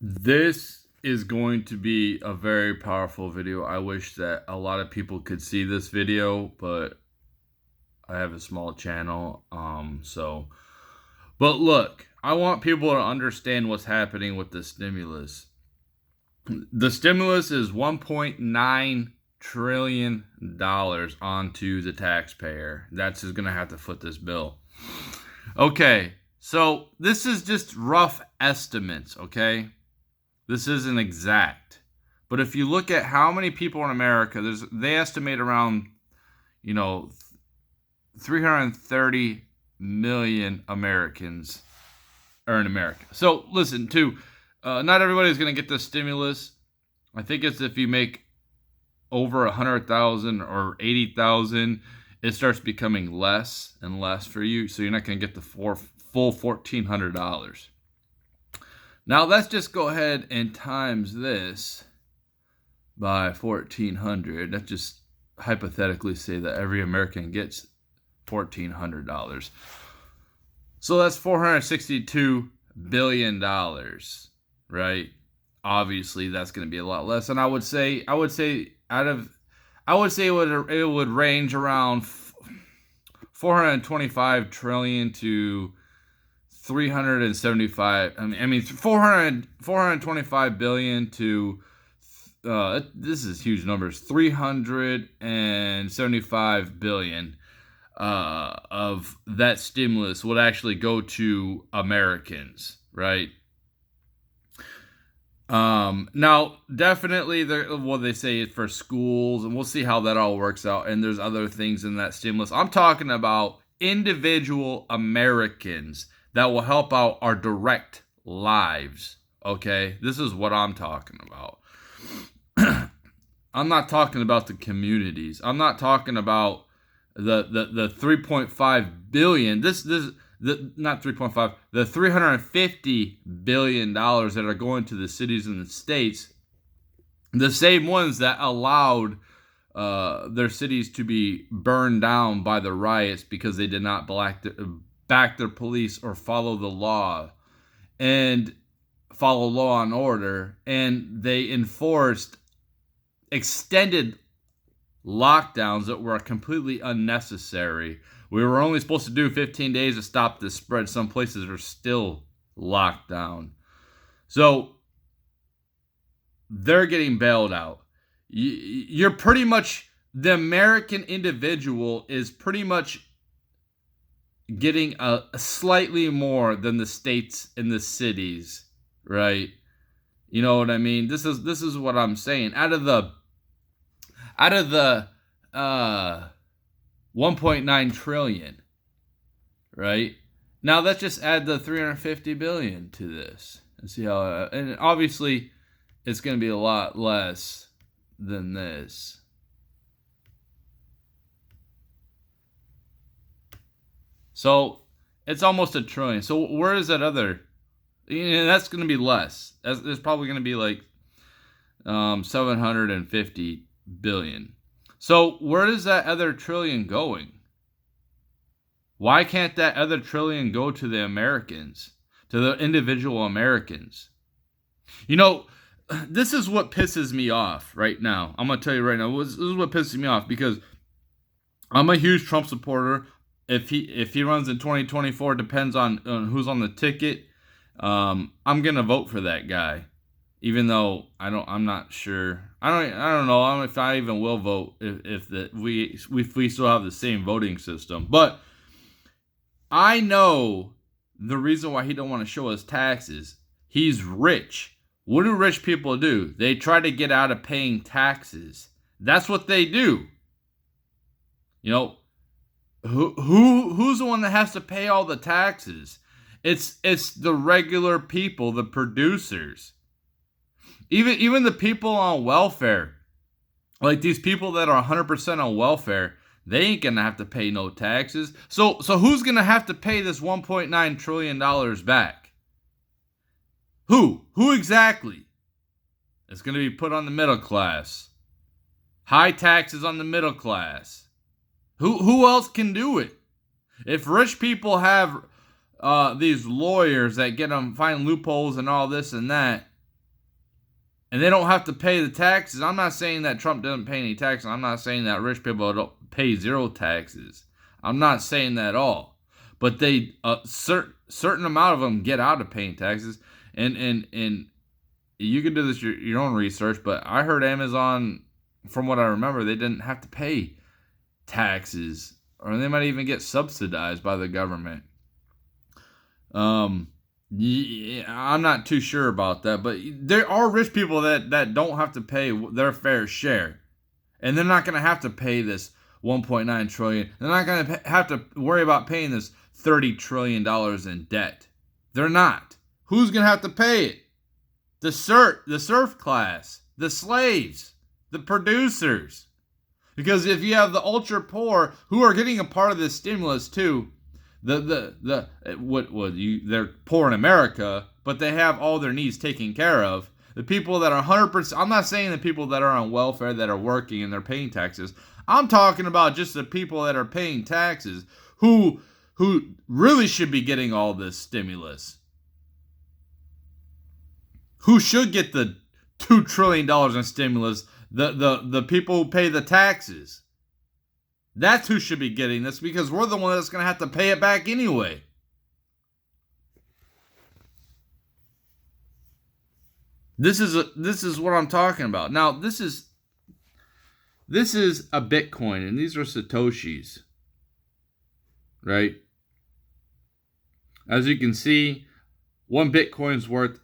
This is going to be a very powerful video. I wish that a lot of people could see this video, but I have a small channel. But look, I want people to understand what's happening with the stimulus. The stimulus is $1.9 trillion onto the taxpayer. That's who's going to have to foot this bill. Okay, so this is just rough estimates, okay? This isn't exact. But if you look at how many people in America, they estimate around, 330 million Americans are in America. So listen, not everybody's going to get the stimulus. I think it's if you make over 100,000 or 80,000, it starts becoming less and less for you. So you're not going to get the full $1,400. Now let's just go ahead and times this by 1,400. Let's just hypothetically say that every American gets $1,400. So that's $462 billion, right? Obviously, that's going to be a lot less. And I would say it would range around 425 trillion to 375. I mean 425 billion to this is huge numbers. 375 billion of that stimulus would actually go to Americans, right? Now definitely they say it for schools, and we'll see how that all works out. And there's other things in that stimulus. I'm talking about individual Americans that will help out our direct lives. Okay, this is what I'm talking about. I'm not talking about the communities. I'm not talking about the 3.5 billion. Not 3.5. The $350 billion that are going to the cities and the states, the same ones that allowed their cities to be burned down by the riots because they did not back their police or follow the law and follow law and order, and they enforced extended lockdowns that were completely unnecessary. We were only supposed to do 15 days to stop the spread. Some places are still locked down. So they're getting bailed out. You're pretty much, the American individual is pretty much getting a slightly more than the states and the cities, right? You know what I mean? This is what I'm saying. Out of the 1.9 trillion, right? Now let's just add the 350 billion to this and see how. And obviously, it's going to be a lot less than this. So it's almost a trillion. So where is that other? That's going to be less. It's probably going to be like 750 billion. So where is that other trillion going? Why can't that other trillion go to the Americans, to the individual Americans? This is what pisses me off right now. I'm going to tell you right now. This is what pisses me off, because I'm a huge Trump supporter. If he runs in 2024, depends on who's on the ticket. I'm going to vote for that guy. Even though I'm not sure. I don't know if I even will vote if we still have the same voting system. But I know the reason why he don't want to show us taxes. He's rich. What do rich people do? They try to get out of paying taxes. That's what they do. Who's the one that has to pay all the taxes? It's the regular people, the producers. Even the people on welfare, like these people that are 100% on welfare, they ain't gonna have to pay no taxes. So who's gonna have to pay this $1.9 trillion back? Who exactly? It's gonna be put on the middle class. High taxes on the middle class. Who else can do it? If rich people have these lawyers that get them find loopholes and all this and that, and they don't have to pay the taxes. I'm not saying that Trump doesn't pay any taxes. I'm not saying that rich people don't pay zero taxes. I'm not saying that at all. But they certain amount of them get out of paying taxes, and you can do this your own research. But I heard Amazon, from what I remember, they didn't have to pay taxes, or they might even get subsidized by the government. Yeah, I'm not too sure about that, but there are rich people that don't have to pay their fair share, and they're not going to have to pay this 1.9 trillion. They're not going to have to worry about paying this $30 trillion in debt. They're not. Who's going to have to pay it? The serf class, the slaves, the producers. Because if you have the ultra poor who are getting a part of this stimulus too, they're poor in America, but they have all their needs taken care of. The people that are 100%, I'm not saying the people that are on welfare that are working and they're paying taxes. I'm talking about just the people that are paying taxes who really should be getting all this stimulus. Who should get the $2 trillion in stimulus? The people who pay the taxes. That's who should be getting this, because we're the one that's going to have to pay it back anyway. This is what I'm talking about. Now, this is a Bitcoin, and these are Satoshis, right? As you can see, one Bitcoin's worth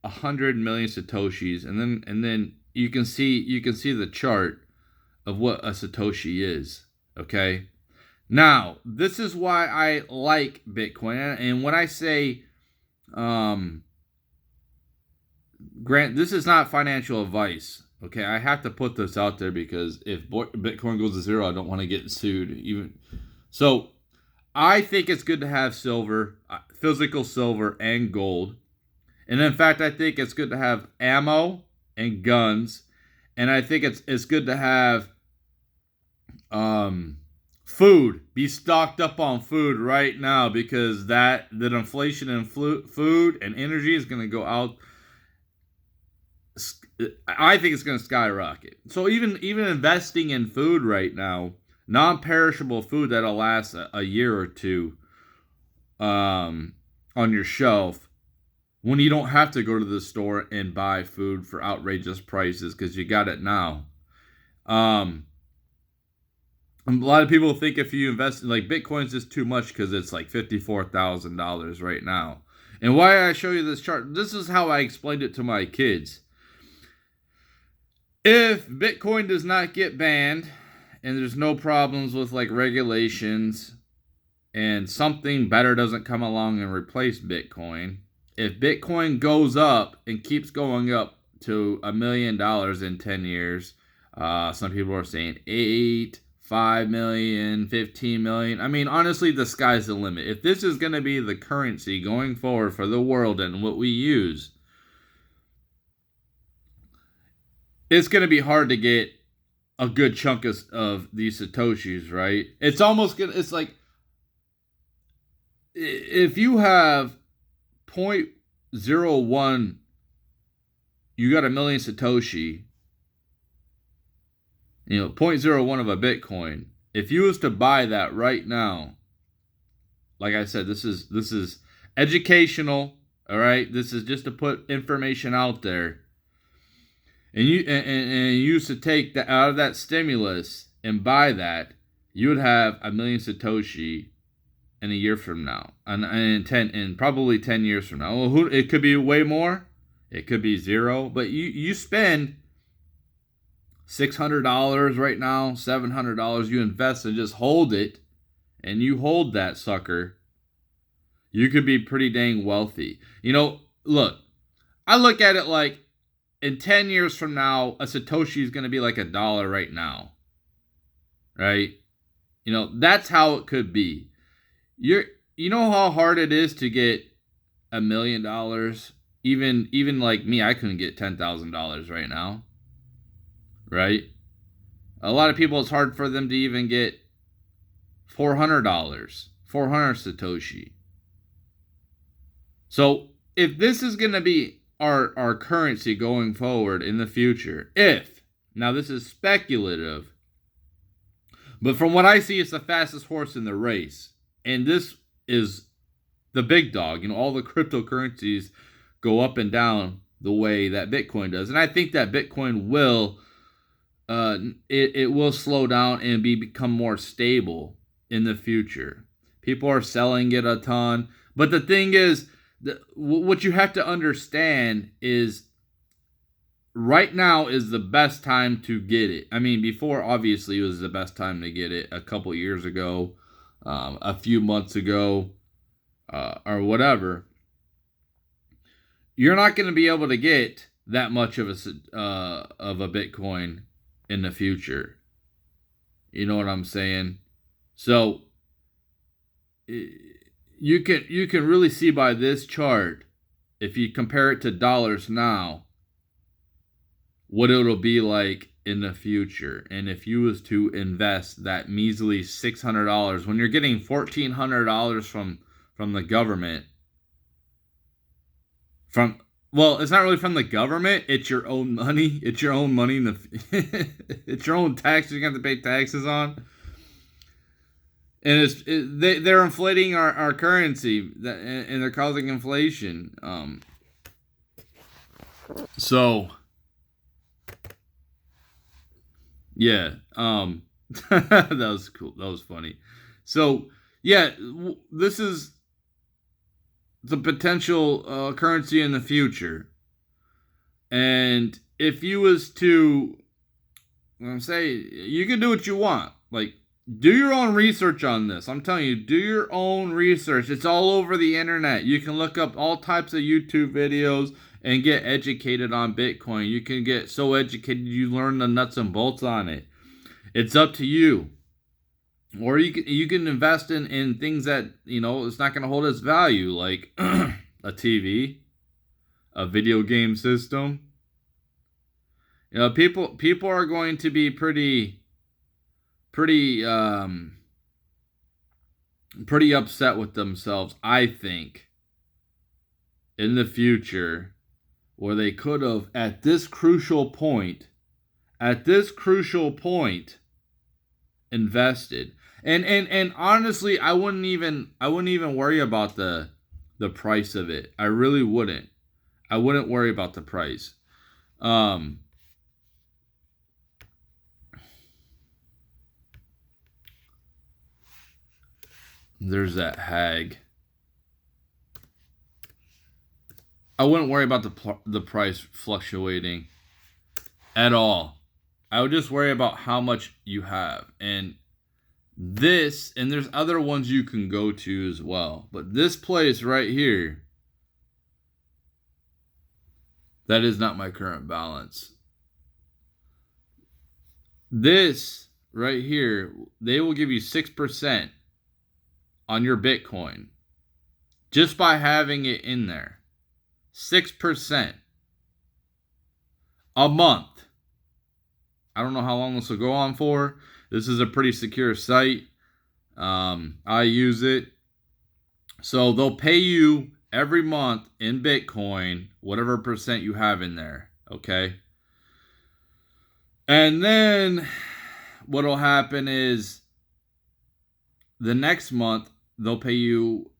100 million Satoshis, and then you can see the chart of what a Satoshi is. Okay, now this is why I like Bitcoin, and when I say, this is not financial advice. Okay, I have to put this out there because if Bitcoin goes to zero, I don't want to get sued. Even so, I think it's good to have silver, physical silver, and gold. And in fact, I think it's good to have ammo and guns, and I think it's good to have food. Be stocked up on food right now, because the inflation in food and energy is going to go out. I think it's going to skyrocket. So even investing in food right now, non-perishable food that'll last a year or two, on your shelf, when you don't have to go to the store and buy food for outrageous prices because you got it now. A lot of people think if you invest in like Bitcoin's just too much because it's like $54,000 right now. And why I show you this chart, this is how I explained it to my kids. If Bitcoin does not get banned and there's no problems with like regulations and something better doesn't come along and replace Bitcoin, if Bitcoin goes up and keeps going up to $1 million in 10 years, some people are saying 8, 5 million, 15 million. I mean, honestly, the sky's the limit. If this is going to be the currency going forward for the world and what we use, it's going to be hard to get a good chunk of these Satoshis, right? It's almost good. It's like if you have 0.01, you got 1 million Satoshi. 0.01 of a Bitcoin. If you was to buy that right now, like I said, this is educational. All right, this is just to put information out there. And you used to take that out of that stimulus and buy that, you would have 1 million Satoshi in a year from now, and probably 10 years from now. Well, it could be way more, it could be zero, but you spend $600 right now, $700, you invest and just hold it, and you hold that sucker, you could be pretty dang wealthy. Look, I look at it like in 10 years from now, a Satoshi is going to be like $1 right now. Right? That's how it could be. You know how hard it is to get $1 million? Even like me, I couldn't get $10,000 right now. Right? A lot of people, it's hard for them to even get $400, 400 Satoshi. So if this is going to be our currency going forward in the future, if, now this is speculative, but from what I see, it's the fastest horse in the race. And this is the big dog. You know, all the cryptocurrencies go up and down the way that Bitcoin does. And I think that Bitcoin will it will slow down and become more stable in the future. People are selling it a ton. But the thing is, what you have to understand is right now is the best time to get it. I mean, before, obviously, it was the best time to get it a couple years ago, a few months ago, or whatever. You're not going to be able to get that much of a Bitcoin in the future. You know what I'm saying? So you can really see by this chart, if you compare it to dollars now, what it'll be like in the future. And if you was to invest that measly $600 when you're getting $1,400 from the government, well, it's not really from the government. It's your own money. It's your own money. It's your own taxes you have to pay taxes on. And they're inflating our currency, and they're causing inflation. So, yeah. That was cool. That was funny. So, yeah, this is the potential currency in the future. And if you was to, say, you can do what you want. Like, do your own research on this. I'm telling you, do your own research. It's all over the internet. You can look up all types of YouTube videos and get educated on Bitcoin. You can get so educated you learn the nuts and bolts on it. It's up to you. Or you can invest in things that, it's not going to hold its value, like a TV, a video game system. People are going to be pretty upset with themselves, I think, in the future, where they could have at this crucial point invested. And honestly, I wouldn't even worry about the price of it. I really wouldn't. I wouldn't worry about the price. There's that hag. I wouldn't worry about the price fluctuating at all. I would just worry about how much you have. And there's other ones you can go to as well. But this place right here, that is not my current balance. This right here, they will give you 6% on your Bitcoin just by having it in there. 6% a month. I don't know how long this will go on for. This is a pretty secure site. I use it. So they'll pay you every month in Bitcoin, whatever percent you have in there. Okay. And then what'll happen is the next month they'll pay you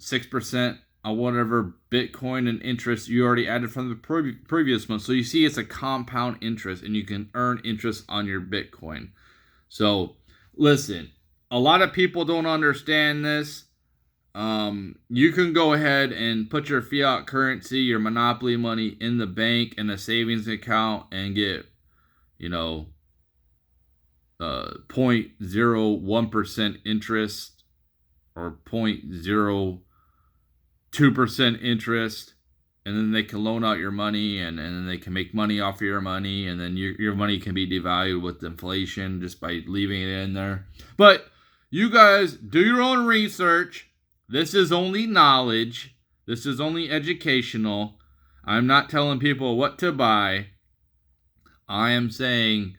6% on whatever Bitcoin and interest you already added from the previous month. So you see it's a compound interest, and you can earn interest on your Bitcoin. So listen, a lot of people don't understand this. You can go ahead and put your fiat currency, your monopoly money in the bank in a savings account and get, 0.01% interest or 0.02% interest, and then they can loan out your money, and then they can make money off of your money, and then your money can be devalued with inflation just by leaving it in there. But you guys do your own research. This is only knowledge. This is only educational. I'm not telling people what to buy. I am saying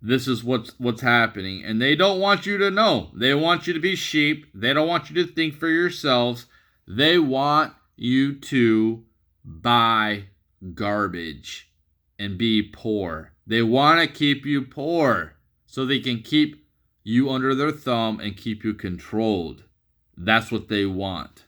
this is what's happening, and they don't want you to know. They want you to be sheep. They don't want you to think for yourselves. They want you to buy garbage and be poor. They want to keep you poor so they can keep you under their thumb and keep you controlled. That's what they want.